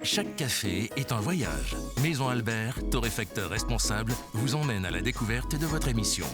Chaque café est un voyage. Maison Albert, torréfacteur responsable, vous emmène à la découverte de votre émission.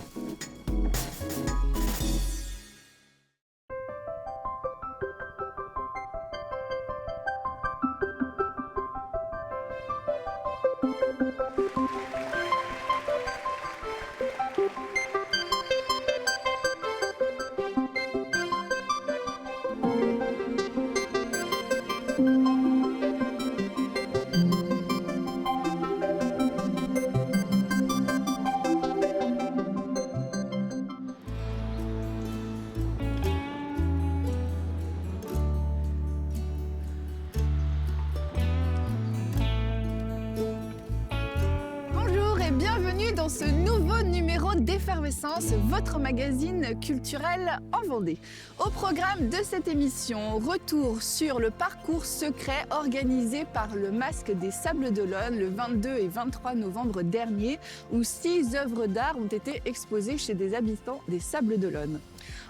Bonjour et bienvenue dans ce nouveau numéro d'Effervescence, votre magazine culturel en Vendée. Au programme de cette émission, retour sur le parcours secret organisé par le Masque des Sables d'Olonne le 22 et 23 novembre dernier, où 6 œuvres d'art ont été exposées chez des habitants des Sables d'Olonne.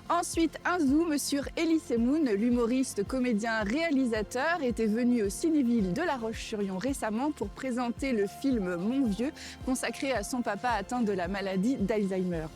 Ensuite, un zoom sur Elie Semoun, l'humoriste, comédien, réalisateur, était venu au Cinéville de La Roche-sur-Yon récemment pour présenter le film Mon Vieux, consacré à son papa atteint de la maladie d'Alzheimer.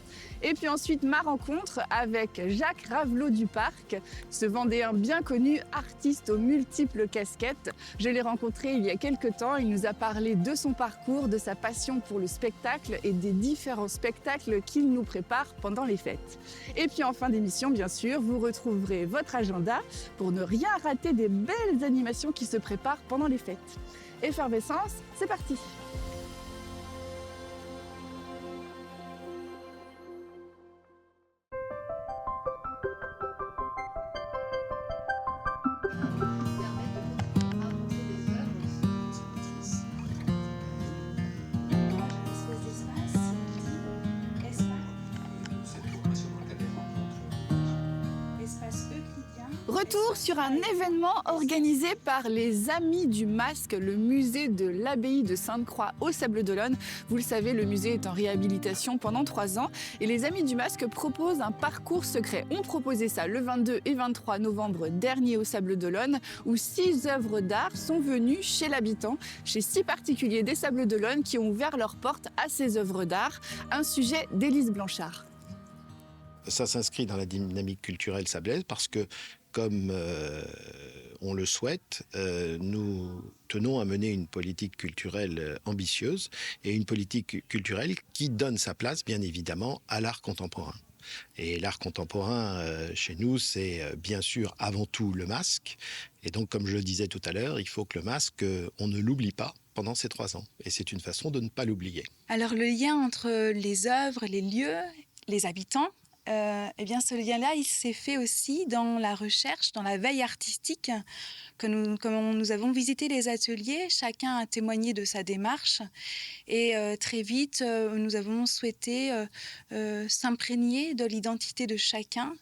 Et puis ensuite, ma rencontre avec Jacques Ravelot du Parc, ce Vendéen bien connu, artiste aux multiples casquettes. Je l'ai rencontré il y a quelques temps, il nous a parlé de son parcours, de sa passion pour le spectacle et des différents spectacles qu'il nous prépare pendant les fêtes. Et puis en fin d'émission, bien sûr, vous retrouverez votre agenda pour ne rien rater des belles animations qui se préparent pendant les fêtes. Effervescence, c'est parti! Retour sur un événement organisé par les Amis du Masque, le musée de l'abbaye de Sainte-Croix aux Sables d'Olonne. Vous le savez, le musée est en réhabilitation pendant 3 ans et les Amis du Masque proposent un parcours secret. On proposait ça le 22 et 23 novembre dernier aux Sables d'Olonne, où 6 œuvres d'art sont venues chez l'habitant, chez 6 particuliers des Sables d'Olonne qui ont ouvert leurs portes à ces œuvres d'art. Un sujet d'Élise Blanchard. Ça s'inscrit dans la dynamique culturelle sablaise parce que, comme on le souhaite, nous tenons à mener une politique culturelle ambitieuse et une politique culturelle qui donne sa place, bien évidemment, à l'art contemporain. Et l'art contemporain, chez nous, c'est bien sûr avant tout le masque. Et donc, comme je le disais tout à l'heure, il faut que le masque, on ne l'oublie pas pendant ces 3 ans. Et c'est une façon de ne pas l'oublier. Alors, le lien entre les œuvres, les lieux, les habitants, eh bien, ce lien-là, il s'est fait aussi dans la recherche, dans la veille artistique. Comme nous avons visité les ateliers, chacun a témoigné de sa démarche. Et très vite, nous avons souhaité s'imprégner de l'identité de chacun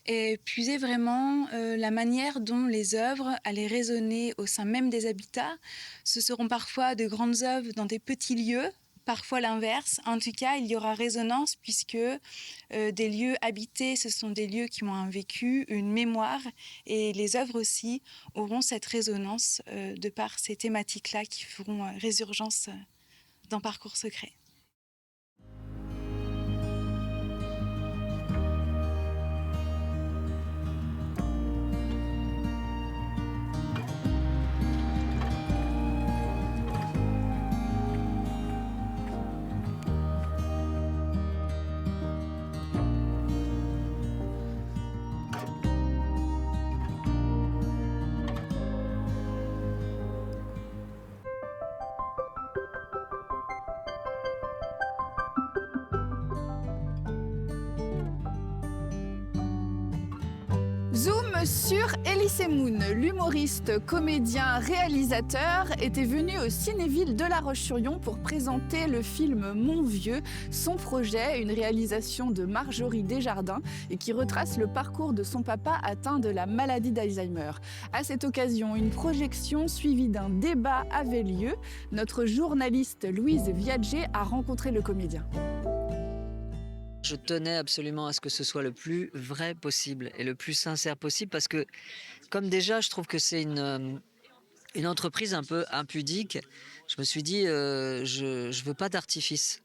et puiser vraiment la manière dont les œuvres allaient résonner au sein même des habitats. Ce seront parfois de grandes œuvres dans des petits lieux, parfois l'inverse. En tout cas, il y aura résonance puisque des lieux habités, ce sont des lieux qui ont un vécu, une mémoire. Et les œuvres aussi auront cette résonance de par ces thématiques-là qui feront résurgence dans Parcours secret. Zoom sur Elie Semoun, l'humoriste, comédien, réalisateur, était venu au Cinéville de La Roche-sur-Yon pour présenter le film Mon Vieux, son projet, une réalisation de Marjorie Desjardins et qui retrace le parcours de son papa atteint de la maladie d'Alzheimer. À cette occasion, une projection suivie d'un débat avait lieu. Notre journaliste Louise Viadger a rencontré le comédien. Je tenais absolument à ce que ce soit le plus vrai possible et le plus sincère possible parce que, comme déjà, je trouve que c'est une entreprise un peu impudique. Je me suis dit, je veux pas d'artifice.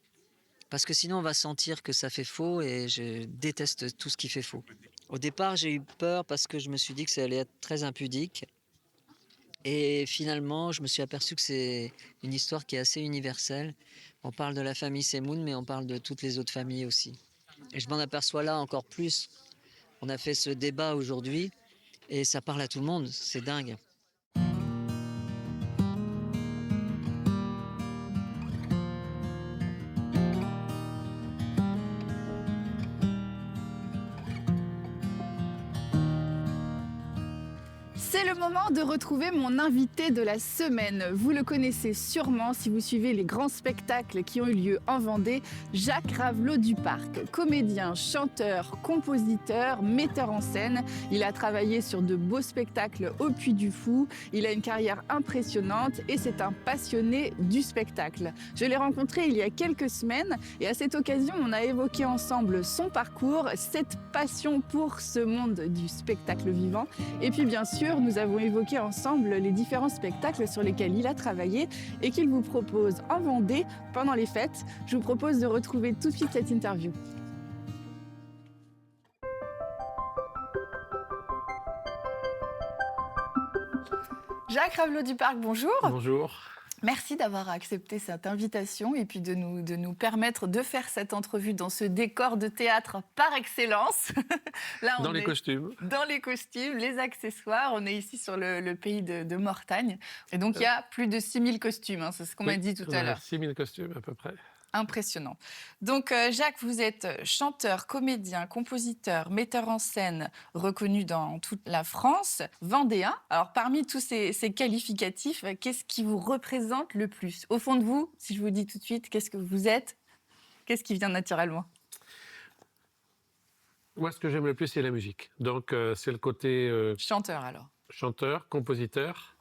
Parce que sinon, on va sentir que ça fait faux et je déteste tout ce qui fait faux. Au départ, j'ai eu peur parce que je me suis dit que ça allait être très impudique. Et finalement, je me suis aperçu que c'est une histoire qui est assez universelle. On parle de la famille Semoun, mais on parle de toutes les autres familles aussi. Et je m'en aperçois là encore plus. On a fait ce débat aujourd'hui et ça parle à tout le monde. C'est dingue. C'est le moment de retrouver mon invité de la semaine. Vous le connaissez sûrement si vous suivez les grands spectacles qui ont eu lieu en Vendée. Jacques Ravelot du Parc, comédien, chanteur, compositeur, metteur en scène. Il a travaillé sur de beaux spectacles au Puy du Fou. Il a une carrière impressionnante et c'est un passionné du spectacle. Je l'ai rencontré il y a quelques semaines et à cette occasion, on a évoqué ensemble son parcours, cette passion pour ce monde du spectacle vivant. Et puis bien sûr, nous avons évoqué ensemble les différents spectacles sur lesquels il a travaillé et qu'il vous propose en Vendée pendant les fêtes. Je vous propose de retrouver tout de suite cette interview. Jacques Ravelot du Parc, bonjour. Bonjour. Merci d'avoir accepté cette invitation et puis de nous permettre de faire cette entrevue dans ce décor de théâtre par excellence. Là, Dans les costumes. Dans les costumes, les accessoires. On est ici sur le pays de Mortagne. Et donc, il y a plus de 6000 costumes, hein, c'est ce qu'on m'a dit tout à l'heure. 6000 costumes à peu près. Impressionnant. Donc, Jacques, vous êtes chanteur, comédien, compositeur, metteur en scène, reconnu dans toute la France, vendéen. Alors, parmi tous ces qualificatifs, qu'est-ce qui vous représente le plus? Au fond de vous, si je vous dis tout de suite, qu'est-ce que vous êtes? Qu'est-ce qui vient naturellement? Moi, ce que j'aime le plus, c'est la musique. Donc, c'est le côté Chanteur, alors. chanteur, compositeur.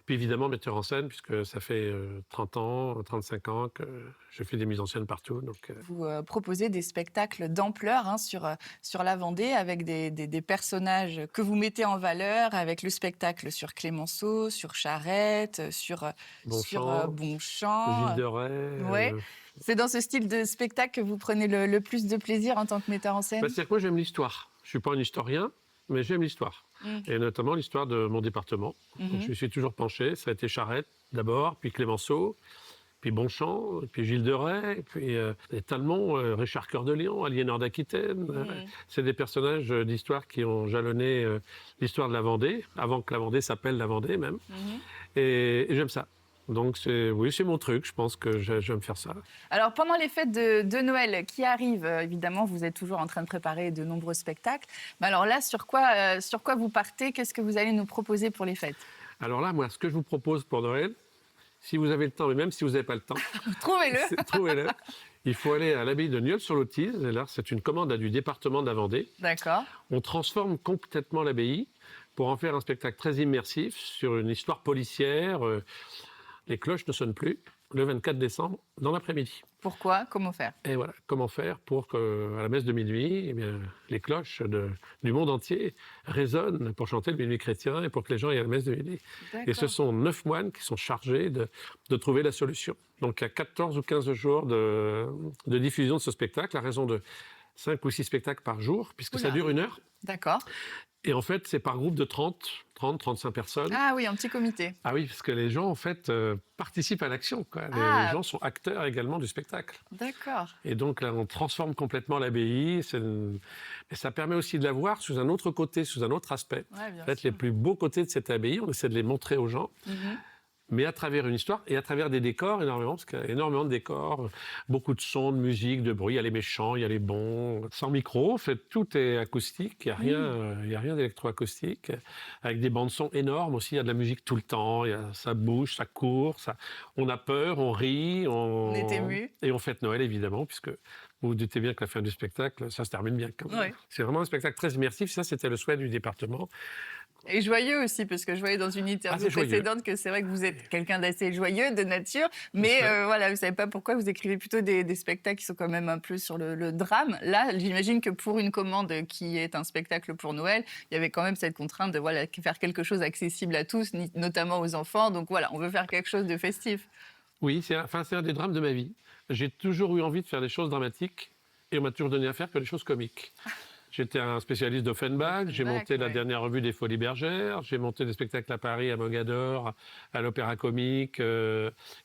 Puis évidemment, metteur en scène, puisque ça fait 30 ans, 35 ans que je fais des mises en scène partout. Donc, Vous proposez des spectacles d'ampleur hein, sur la Vendée avec des personnages que vous mettez en valeur, avec le spectacle sur Clémenceau, sur Charette, sur Bonchamp. Gilles de Rais. Ouais. C'est dans ce style de spectacle que vous prenez le plus de plaisir en tant que metteur en scène? C'est-à-dire que moi, j'aime l'histoire. Je ne suis pas un historien, mais j'aime l'histoire. Et notamment l'histoire de mon département. Donc, je me suis toujours penché. Ça a été Charette d'abord, puis Clémenceau, puis Bonchamp, puis Gilles de Rais, puis Talmont, Richard Cœur de Lion, Aliénor d'Aquitaine. C'est des personnages d'histoire qui ont jalonné l'histoire de la Vendée, avant que la Vendée s'appelle la Vendée même. Et j'aime ça. Donc, oui, c'est mon truc. Je pense que j'aime faire ça. Alors, pendant les fêtes de Noël qui arrivent, évidemment, vous êtes toujours en train de préparer de nombreux spectacles. Mais alors là, sur quoi vous partez? Qu'est-ce que vous allez nous proposer pour les fêtes? Alors là, moi, ce que je vous propose pour Noël, si vous avez le temps, mais même si vous n'avez pas le temps, Trouvez-le. Trouvez-le. Il faut aller à l'abbaye de Nieul-sur-l'Autise. Et là, c'est une commande du département de la Vendée. D'accord. On transforme complètement l'abbaye pour en faire un spectacle très immersif sur une histoire policière. Les cloches ne sonnent plus le 24 décembre dans l'après-midi. Pourquoi? Comment faire? Et voilà, comment faire pour qu'à la messe de minuit, eh bien, les cloches du monde entier résonnent pour chanter le minuit chrétien et pour que les gens aient à la messe de minuit. Et ce sont 9 moines qui sont chargés de trouver la solution. Donc il y a 14 ou 15 jours de diffusion de ce spectacle, à raison de 5 ou 6 spectacles par jour, puisque ça dure 1 heure. D'accord. Et en fait, c'est par groupe de 30-35 personnes. Ah oui, un petit comité. Ah oui, parce que les gens, en fait, participent à l'action, quoi. Les gens sont acteurs également du spectacle. D'accord. Et donc, là, on transforme complètement l'abbaye. Et ça permet aussi de la voir sous un autre côté, sous un autre aspect. Ouais, bien en fait, sûr. les plus beaux côtés de cette abbaye, on essaie de les montrer aux gens. Mais à travers une histoire et à travers des décors énormément, parce qu'il y a énormément de décors, beaucoup de sons, de musique, de bruit. Il y a les méchants, il y a les bons. Sans micro, en fait, tout est acoustique. Il n'y a rien d'électroacoustique. Avec des bandes-sons énormes aussi. Il y a de la musique tout le temps. Ça bouge, ça court. On a peur, on rit. On est ému. Et on fête Noël, évidemment, puisque vous vous doutez bien que la fin du spectacle, ça se termine bien quand même. Ouais. C'est vraiment un spectacle très immersif. Ça, c'était le souhait du département. Et joyeux aussi, parce que je voyais dans une interview c'est joyeux. précédente que c'est vrai que vous êtes quelqu'un d'assez joyeux de nature, mais voilà, vous ne savez pas pourquoi vous écrivez plutôt des spectacles qui sont quand même un peu sur le drame. Là, j'imagine que pour une commande qui est un spectacle pour Noël, il y avait quand même cette contrainte de voilà, faire quelque chose accessible à tous, notamment aux enfants. Donc voilà, on veut faire quelque chose de festif. Oui, c'est un des drames de ma vie. J'ai toujours eu envie de faire des choses dramatiques et on m'a toujours donné à faire que des choses comiques. J'étais un spécialiste d'Offenbach, j'ai monté la dernière revue des Folies Bergères, j'ai monté des spectacles à Paris, à Mogador, à l'Opéra Comique,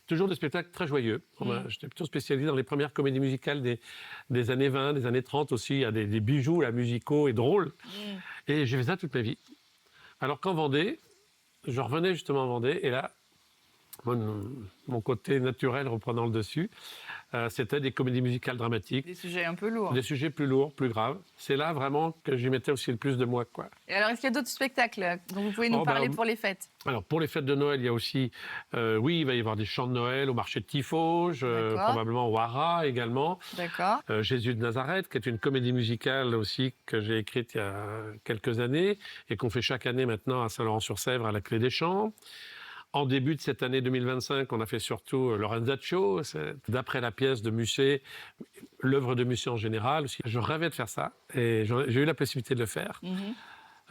toujours des spectacles très joyeux. J'étais plutôt spécialisé dans les premières comédies musicales des années 20, des années 30 aussi, il y a des bijoux là, musicaux et drôles. Et j'ai fait ça toute ma vie. Alors qu'en Vendée, je revenais justement en Vendée, et là, mon côté naturel reprenant le dessus, c'était des comédies musicales dramatiques. Des sujets un peu lourds. Des sujets plus lourds, plus graves. C'est là vraiment que j'y mettais aussi le plus de moi, quoi. Et alors, est-ce qu'il y a d'autres spectacles dont vous pouvez nous parler pour les fêtes? Alors, pour les fêtes de Noël, il y a aussi... oui, il va y avoir des chants de Noël au marché de Tifauge, probablement au Haras également. D'accord. Jésus de Nazareth, qui est une comédie musicale aussi que j'ai écrite il y a quelques années et qu'on fait chaque année maintenant à Saint-Laurent-sur-Sèvre à la Clé des Champs. En début de cette année 2025, on a fait surtout Lorenzaccio, d'après la pièce de Musset, l'œuvre de Musset en général. Je rêvais de faire ça et j'ai eu la possibilité de le faire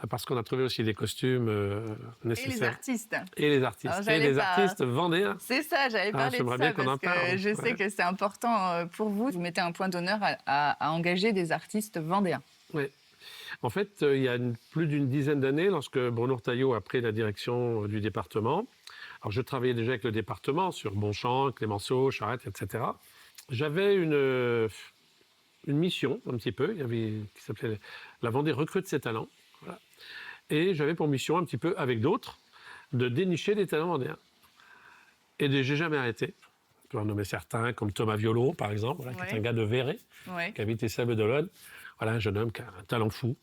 parce qu'on a trouvé aussi des costumes nécessaires. Et les artistes. Et les artistes. Alors, et les artistes vendéens. C'est ça, j'allais parler de ça parce que je sais que c'est important pour vous. Vous mettez un point d'honneur à engager des artistes vendéens. Oui. En fait, il y a plus d'une dizaine d'années, lorsque Bruno Retailleau a pris la direction du département, alors je travaillais déjà avec le département sur Bonchamp, Clémenceau, Charette, etc. J'avais une mission, un petit peu, qui s'appelait La Vendée recrute ses talents. Voilà. Et j'avais pour mission, un petit peu avec d'autres, de dénicher des talents vendéens. Et j'ai jamais arrêté. Je peux en nommer certains, comme Thomas Violo, par exemple, qui est un gars de Véret, qui habite les Sables-d'Olonne. Voilà, un jeune homme qui a un talent fou.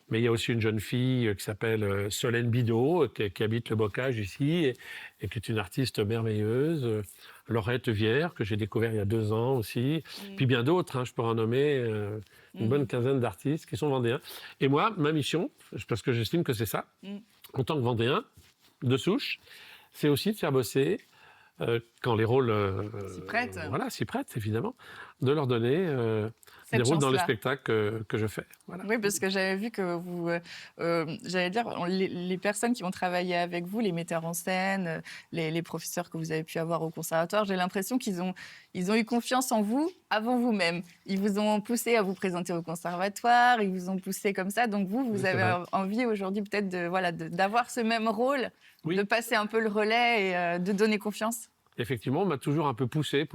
Mais il y a aussi une jeune fille qui s'appelle Solène Bidot, qui habite le Bocage ici, et qui est une artiste merveilleuse. Laurette Vière, que j'ai découvert il y a 2 ans aussi. Puis bien d'autres, je pourrais en nommer une bonne quinzaine d'artistes qui sont vendéens. Et moi, ma mission, parce que j'estime que c'est ça, en tant que vendéen, de souche, c'est aussi de faire bosser, quand les rôles s'y prêtent, évidemment, de leur donner... des rôles dans les spectacles que je fais. Voilà. Oui, parce que j'avais vu que vous, j'allais dire, les personnes qui vont travailler avec vous, les metteurs en scène, les professeurs que vous avez pu avoir au conservatoire, j'ai l'impression qu'ils ont eu confiance en vous avant vous-même. Ils vous ont poussé à vous présenter au conservatoire, ils vous ont poussé comme ça. Donc vous avez envie aujourd'hui peut-être d'avoir ce même rôle, de passer un peu le relais et de donner confiance. Effectivement, on m'a toujours un peu poussé,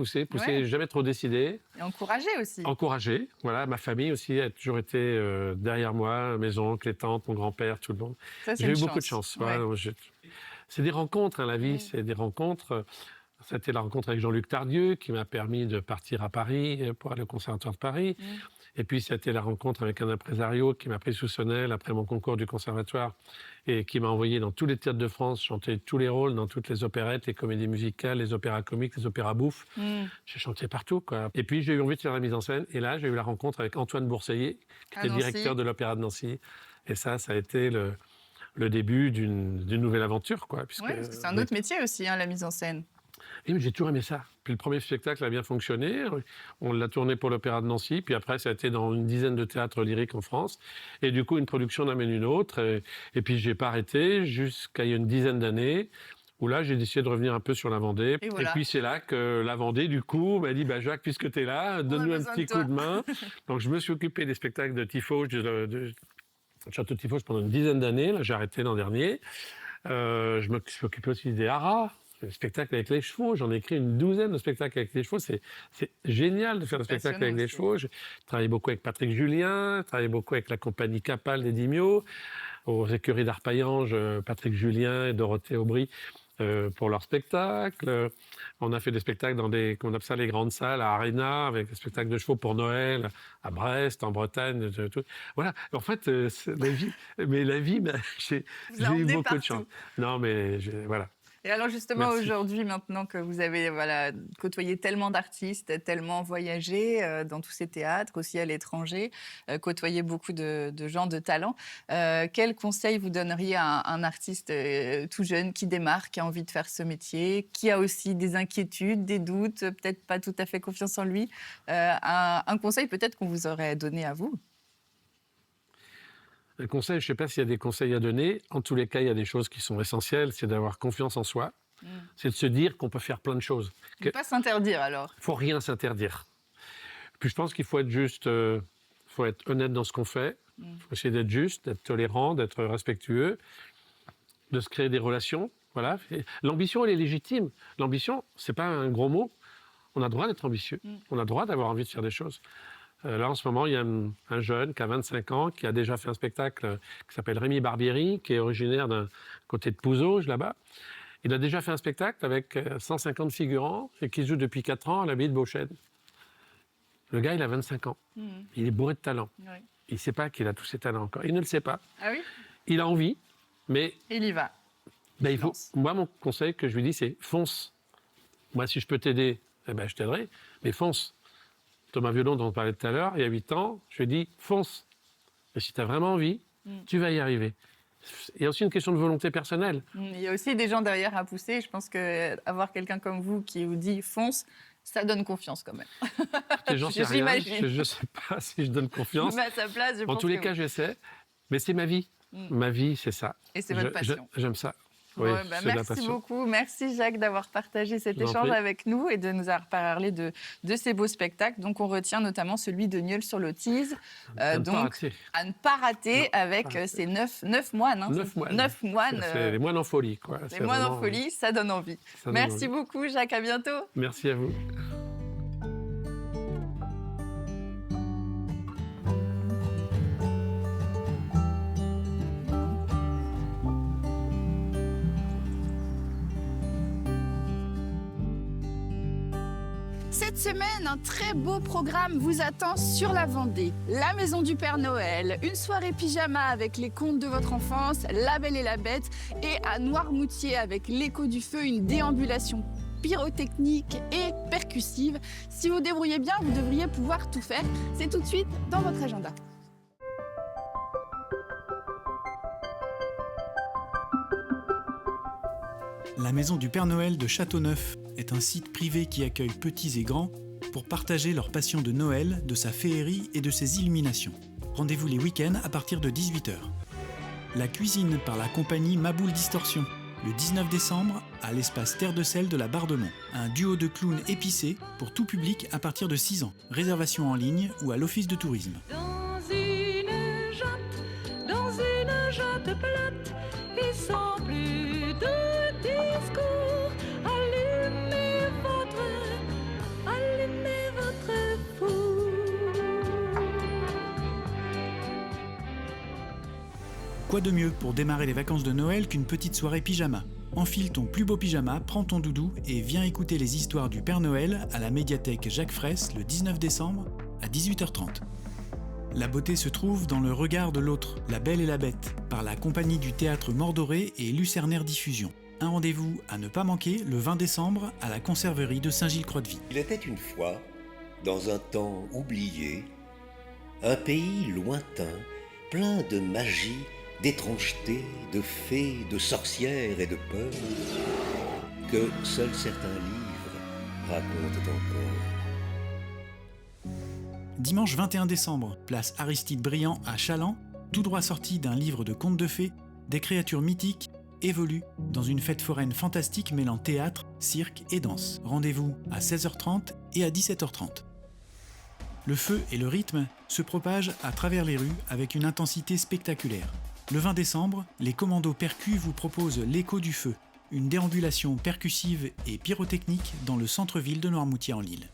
jamais trop décidé. Et encouragé aussi. Encouragé, voilà. Ma famille aussi a toujours été derrière moi, mes oncles, les tantes, mon grand-père, tout le monde. J'ai eu beaucoup de chance. Ouais. Voilà, c'est des rencontres, la vie, c'est des rencontres. C'était la rencontre avec Jean-Luc Tardieu qui m'a permis de partir à Paris pour aller au Conservatoire de Paris. Et puis, c'était la rencontre avec un impresario qui m'a pris sous son aile après mon concours du conservatoire et qui m'a envoyé dans tous les théâtres de France, chanter tous les rôles, dans toutes les opérettes, les comédies musicales, les opéras comiques, les opéras bouffes. J'ai chanté partout, quoi. Et puis, j'ai eu envie de faire la mise en scène. Et là, j'ai eu la rencontre avec Antoine Bourseiller, qui était directeur de l'Opéra de Nancy. Et ça a été le début d'une nouvelle aventure, quoi. Oui, parce que c'est un autre métier aussi, la mise en scène. Et j'ai toujours aimé ça. Puis le premier spectacle a bien fonctionné. On l'a tourné pour l'Opéra de Nancy. Puis après, ça a été dans une dizaine de théâtres lyriques en France. Et du coup, une production en amène une autre. Et puis, je n'ai pas arrêté jusqu'à il y a une dizaine d'années, où là, j'ai décidé de revenir un peu sur la Vendée. Et puis, c'est là que la Vendée, du coup, m'a dit Jacques, puisque tu es là, donne-nous un petit coup de main. Donc, je me suis occupé des spectacles de Tifauge, de Château de Tifauge pendant une dizaine d'années. Là, j'ai arrêté l'an dernier. Je me suis occupé aussi des Haras. Le spectacle avec les chevaux, j'en ai écrit une douzaine de spectacles avec les chevaux. C'est génial de faire des spectacles avec les chevaux. J'ai travaillé beaucoup avec Patrick Julien, travaillé beaucoup avec la compagnie Capal des Dimios, aux écuries d'Arpaillange, Patrick Julien et Dorothée Aubry pour leurs spectacles. On a fait des spectacles dans qu'on appelle ça les grandes salles, à Arena, avec des spectacles de chevaux pour Noël, à Brest, en Bretagne, tout. Voilà. En fait, la vie, j'ai eu beaucoup de chance. Non, mais voilà. Et alors justement, Merci. aujourd'hui, maintenant que vous avez côtoyé tellement d'artistes, tellement voyagé dans tous ces théâtres, aussi à l'étranger, côtoyé beaucoup de gens de talent, quel conseil vous donneriez à un artiste tout jeune qui démarre, qui a envie de faire ce métier, qui a aussi des inquiétudes, des doutes, peut-être pas tout à fait confiance en lui, un conseil peut-être qu'on vous aurait donné à vous? Un conseil, je ne sais pas s'il y a des conseils à donner. En tous les cas, il y a des choses qui sont essentielles. C'est d'avoir confiance en soi. C'est de se dire qu'on peut faire plein de choses. Ne pas s'interdire alors. Il ne faut rien s'interdire. Puis je pense qu'il faut être juste, faut être honnête dans ce qu'on fait. Il faut essayer d'être juste, d'être tolérant, d'être respectueux, de se créer des relations. Voilà. Et l'ambition, elle est légitime. L'ambition, ce n'est pas un gros mot. On a le droit d'être ambitieux. On a le droit d'avoir envie de faire des choses. Là, en ce moment, il y a un jeune qui a 25 ans, qui a déjà fait un spectacle qui s'appelle Rémi Barbieri, qui est originaire d'un côté de Pouzauges, là-bas. Il a déjà fait un spectacle avec 150 figurants et qui joue depuis 4 ans à l'abbaye de Beauchesne. Le gars, il a 25 ans. Il est bourré de talent. Oui. Il ne sait pas qu'il a tous ces talents encore. Il ne le sait pas. Ah oui? Il a envie, mais Il y va. il faut. Moi, mon conseil que je lui dis, c'est fonce. Moi, si je peux t'aider, je t'aiderai, mais fonce. Thomas Violon, dont on parlait tout à l'heure, il y a 8 ans, je lui ai dit, fonce. Et si tu as vraiment envie, tu vas y arriver. Il y a aussi une question de volonté personnelle. Il y a aussi des gens derrière à pousser. Je pense qu'avoir quelqu'un comme vous qui vous dit fonce, ça donne confiance quand même. J'en sais rien. J'imagine. Je ne sais pas si je donne confiance. Je me mets à sa place, je En pense tous les que cas, oui. j'essaie. Mais c'est ma vie. Ma vie, c'est ça. Et c'est votre passion. J'aime ça. Oui, Ouais, c'est de la merci passion. beaucoup. Merci Jacques d'avoir partagé cet Je vous en échange prie. avec nous et de nous avoir parlé de ces beaux spectacles. Donc on retient notamment celui de Nieul-sur-l'Autise. À ne pas Donc rater. à ne pas rater Non, avec pas rater. ces 9 moines. Hein, 9 moines. 9 moines. C'est les moines en folie, quoi. Les C'est moines en vraiment, folie, ça donne envie. ça donne Merci envie. beaucoup Jacques, à bientôt. Merci à vous. Cette semaine, un très beau programme vous attend sur la Vendée. La Maison du Père Noël, une soirée pyjama avec les contes de votre enfance, La Belle et la Bête, et à Noirmoutier avec l'Écho du Feu, une déambulation pyrotechnique et percussive. Si vous débrouillez bien, vous devriez pouvoir tout faire. C'est tout de suite dans votre agenda. La Maison du Père Noël de Châteauneuf est un site privé qui accueille petits et grands pour partager leur passion de Noël, de sa féerie et de ses illuminations. Rendez-vous les week-ends à partir de 18h. La cuisine par la compagnie Maboule Distorsion, le 19 décembre à l'espace Terre de Sel de la Bardemont. Un duo de clowns épicés pour tout public à partir de 6 ans. Réservation en ligne ou à l'office de tourisme. Dans une jatte plate, et sans plus de discours, allumez votre four. Quoi de mieux pour démarrer les vacances de Noël qu'une petite soirée pyjama ? Enfile ton plus beau pyjama, prends ton doudou et viens écouter les histoires du Père Noël à la médiathèque Jacques Fraisse le 19 décembre à 18h30. La beauté se trouve dans le regard de l'autre, La Belle et la Bête, par la compagnie du théâtre Mordoré et Lucernaire Diffusion. Un rendez-vous à ne pas manquer le 20 décembre à la conserverie de Saint-Gilles-Croix-de-Vie. Il était une fois, dans un temps oublié, un pays lointain, plein de magie, d'étrangeté, de fées, de sorcières et de peurs, que seuls certains livres racontent encore. Dimanche 21 décembre, place Aristide Briand à Chaland, tout droit sorti d'un livre de contes de fées, des créatures mythiques évoluent dans une fête foraine fantastique mêlant théâtre, cirque et danse. Rendez-vous à 16h30 et à 17h30. Le feu et le rythme se propagent à travers les rues avec une intensité spectaculaire. Le 20 décembre, les commandos percus vous proposent l'Écho du Feu, une déambulation percussive et pyrotechnique dans le centre-ville de Noirmoutier-en-l'Île.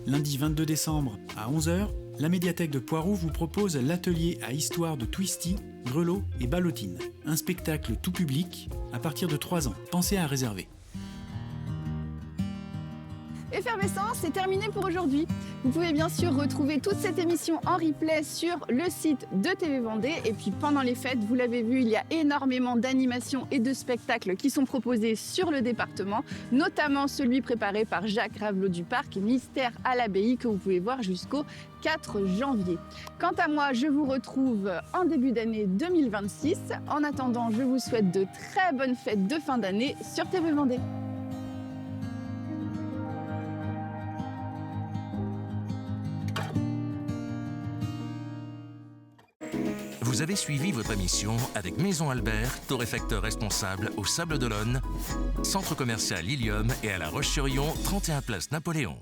Lundi 22 décembre à 11h, la médiathèque de Poiroux vous propose l'atelier à histoire de Twisty, Grelot et Ballotine. Un spectacle tout public à partir de 3 ans. Pensez à réserver. Effervescence, c'est terminé pour aujourd'hui. Vous pouvez bien sûr retrouver toute cette émission en replay sur le site de TV Vendée. Et puis pendant les fêtes, vous l'avez vu, il y a énormément d'animations et de spectacles qui sont proposés sur le département, notamment celui préparé par Jacques Ravelot du Parc, Mystère à l'abbaye, que vous pouvez voir jusqu'au 4 janvier. Quant à moi, je vous retrouve en début d'année 2026. En attendant, je vous souhaite de très bonnes fêtes de fin d'année sur TV Vendée. Vous avez suivi votre émission avec Maison Albert, torréfacteur responsable au Sable d'Olonne, centre commercial Lilium et à La Roche-sur-Yon, 31 place Napoléon.